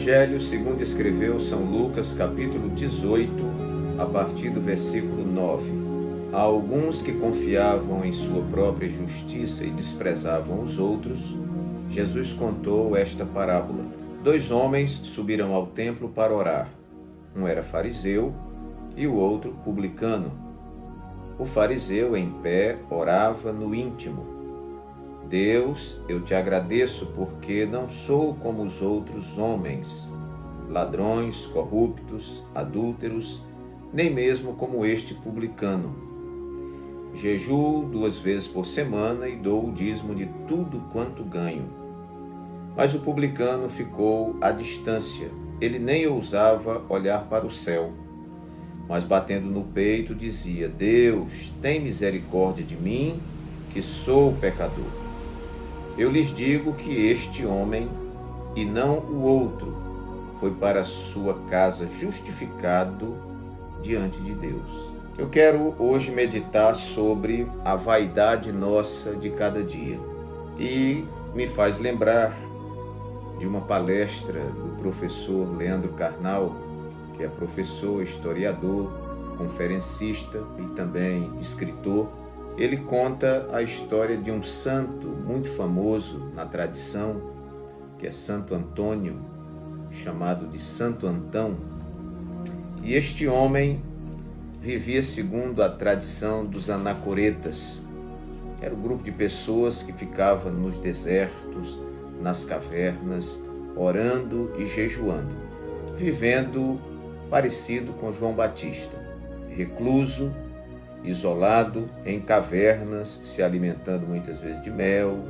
Evangelho segundo escreveu São Lucas, capítulo 18, a partir do versículo 9. A alguns que confiavam em sua própria justiça e desprezavam os outros, Jesus contou esta parábola. 2 homens subiram ao templo para orar. Um era fariseu e o outro publicano. O fariseu, em pé, orava no íntimo: Deus, eu te agradeço porque não sou como os outros homens, ladrões, corruptos, adúlteros, nem mesmo como este publicano. Jejuo 2 vezes por semana e dou o dízimo de tudo quanto ganho. Mas o publicano ficou à distância, ele nem ousava olhar para o céu, mas batendo no peito dizia: Deus, tem misericórdia de mim, que sou pecador. Eu lhes digo que este homem, e não o outro, foi para sua casa justificado diante de Deus. Eu quero hoje meditar sobre a vaidade nossa de cada dia. E me faz lembrar de uma palestra do professor Leandro Carnal, que é professor, historiador, conferencista e também escritor. Ele conta a história de um santo muito famoso na tradição, que é Santo Antônio, chamado de Santo Antão. E este homem vivia segundo a tradição dos anacoretas. Era um grupo de pessoas que ficava nos desertos, nas cavernas, orando e jejuando, vivendo parecido com João Batista, recluso, isolado em cavernas, se alimentando muitas vezes de mel,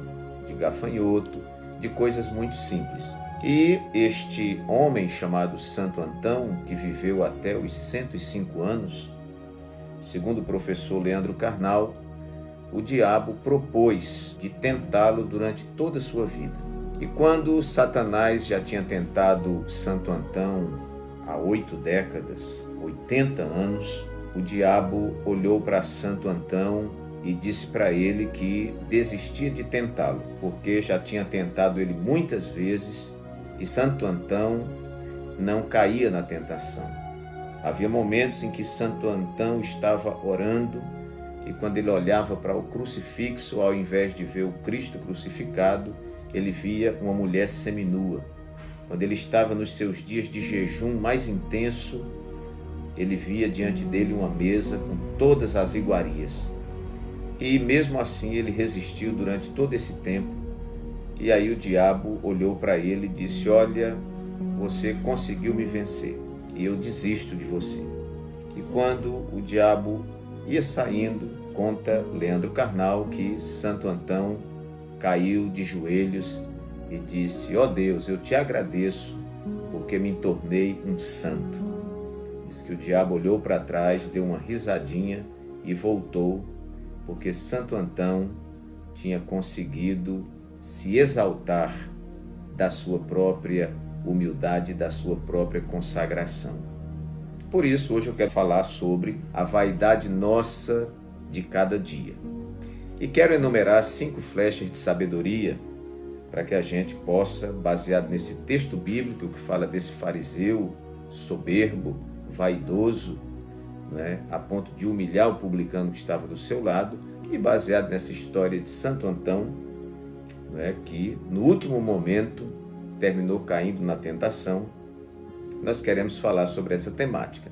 de gafanhoto, de coisas muito simples. E este homem chamado Santo Antão, que viveu até os 105 anos, segundo o professor Leandro Carnal, o diabo propôs de tentá-lo durante toda a sua vida. E quando Satanás já tinha tentado Santo Antão há 8 décadas, 80 anos, o diabo olhou para Santo Antão e disse para ele que desistia de tentá-lo, porque já tinha tentado ele muitas vezes e Santo Antão não caía na tentação. Havia momentos em que Santo Antão estava orando e quando ele olhava para o crucifixo, ao invés de ver o Cristo crucificado, ele via uma mulher seminua. Quando ele estava nos seus dias de jejum mais intenso, ele via diante dele uma mesa com todas as iguarias. E mesmo assim ele resistiu durante todo esse tempo. E aí o diabo olhou para ele e disse: olha, você conseguiu me vencer e eu desisto de você. E quando o diabo ia saindo, conta Leandro Carnal que Santo Antão caiu de joelhos e disse: ó Deus, eu te agradeço porque me tornei um santo. Diz que o diabo olhou para trás, deu uma risadinha e voltou, porque Santo Antão tinha conseguido se exaltar da sua própria humildade, da sua própria consagração. Por isso, hoje eu quero falar sobre a vaidade nossa de cada dia. E quero enumerar 5 flechas de sabedoria para que a gente possa, baseado nesse texto bíblico que fala desse fariseu soberbo, vaidoso, a ponto de humilhar o publicano que estava do seu lado, e baseado nessa história de Santo Antão, que no último momento terminou caindo na tentação, nós queremos falar sobre essa temática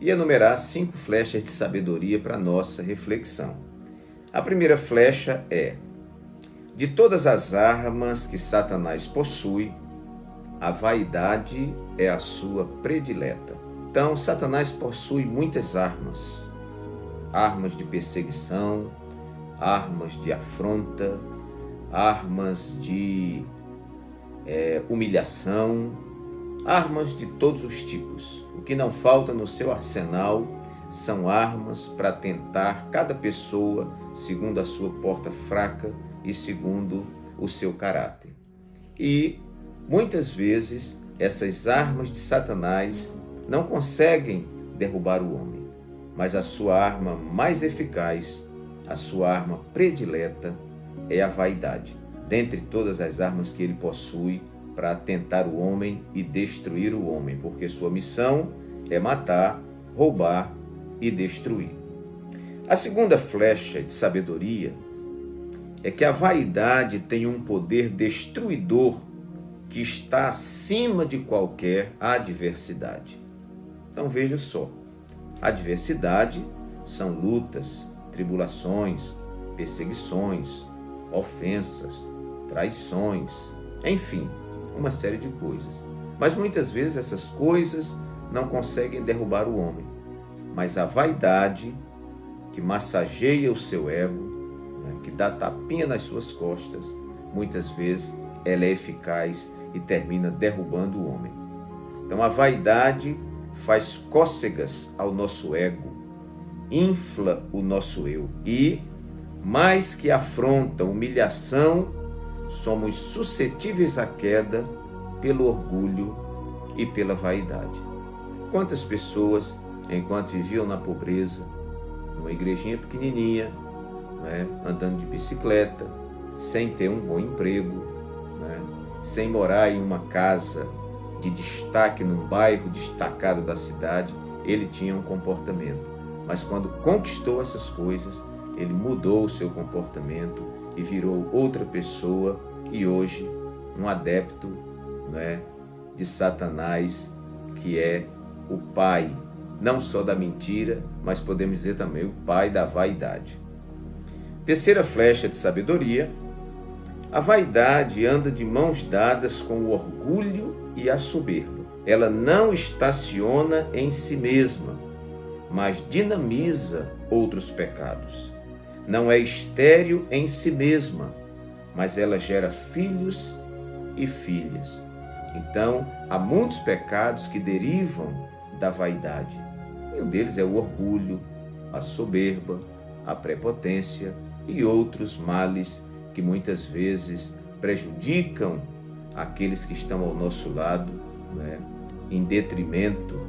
e enumerar 5 flechas de sabedoria para a nossa reflexão. A primeira flecha é: de todas as armas que Satanás possui, a vaidade é a sua predileta. Então, Satanás possui muitas armas. Armas de perseguição, armas de afronta, armas de humilhação, armas de todos os tipos. O que não falta no seu arsenal são armas para tentar cada pessoa segundo a sua porta fraca e segundo o seu caráter. E muitas vezes essas armas de Satanás não conseguem derrubar o homem, mas a sua arma mais eficaz, a sua arma predileta é a vaidade. Dentre todas as armas que ele possui, para tentar o homem e destruir o homem, porque sua missão é matar, roubar e destruir. A segunda flecha de sabedoria é que a vaidade tem um poder destruidor que está acima de qualquer adversidade. Então veja só, adversidade são lutas, tribulações, perseguições, ofensas, traições, enfim, uma série de coisas. Mas muitas vezes essas coisas não conseguem derrubar o homem. Mas a vaidade, que massageia o seu ego, que dá tapinha nas suas costas, muitas vezes ela é eficaz e termina derrubando o homem. Então a vaidade faz cócegas ao nosso ego, infla o nosso eu e, mais que afronta, humilhação, somos suscetíveis à queda pelo orgulho e pela vaidade. Quantas pessoas, enquanto viviam na pobreza, numa igrejinha pequenininha, andando de bicicleta, sem ter um bom emprego, sem morar em uma casa de destaque, num bairro destacado da cidade, ele tinha um comportamento. Mas quando conquistou essas coisas, ele mudou o seu comportamento e virou outra pessoa, e hoje um adepto de Satanás, que é o pai, não só da mentira, mas podemos dizer também o pai da vaidade. Terceira flecha de sabedoria: a vaidade anda de mãos dadas com o orgulho e a soberba. Ela não estaciona em si mesma, mas dinamiza outros pecados. Não é estéril em si mesma, mas ela gera filhos e filhas. Então, há muitos pecados que derivam da vaidade. E um deles é o orgulho, a soberba, a prepotência e outros males que muitas vezes prejudicam aqueles que estão ao nosso lado, em detrimento,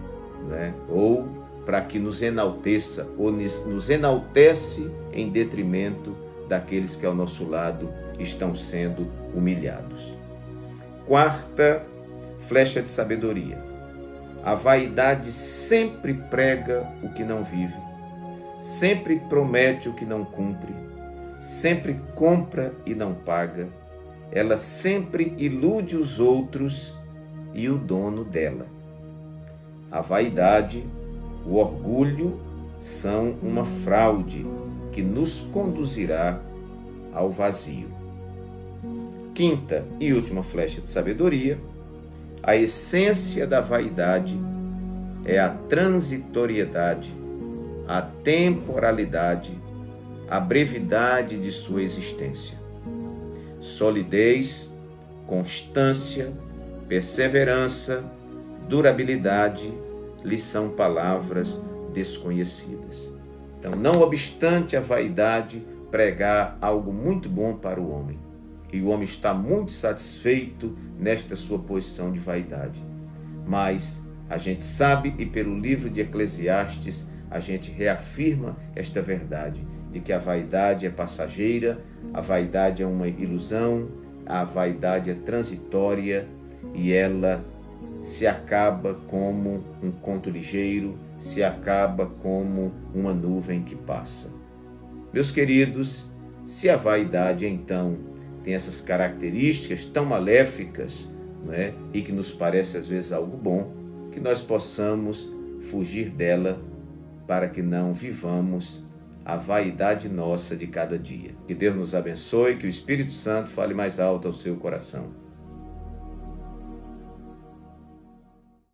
ou para que nos enalteça, ou nos enaltece em detrimento daqueles que ao nosso lado estão sendo humilhados. Quarta flecha de sabedoria: a vaidade sempre prega o que não vive, sempre promete o que não cumpre, sempre compra e não paga, ela sempre ilude os outros e o dono dela. A vaidade, o orgulho são uma fraude que nos conduzirá ao vazio. Quinta e última flecha de sabedoria: a essência da vaidade é a transitoriedade, a temporalidade, a brevidade de sua existência. Solidez, constância, perseverança, durabilidade lhe são palavras desconhecidas. Então, não obstante a vaidade pregar algo muito bom para o homem, e o homem está muito satisfeito nesta sua posição de vaidade, mas a gente sabe, e pelo livro de Eclesiastes a gente reafirma esta verdade, de que a vaidade é passageira, a vaidade é uma ilusão, a vaidade é transitória e ela se acaba como um conto ligeiro, se acaba como uma nuvem que passa. Meus queridos, se a vaidade então tem essas características tão maléficas, e que nos parece às vezes algo bom, que nós possamos fugir dela para que não vivamos a vaidade nossa de cada dia. Que Deus nos abençoe, que o Espírito Santo fale mais alto ao seu coração.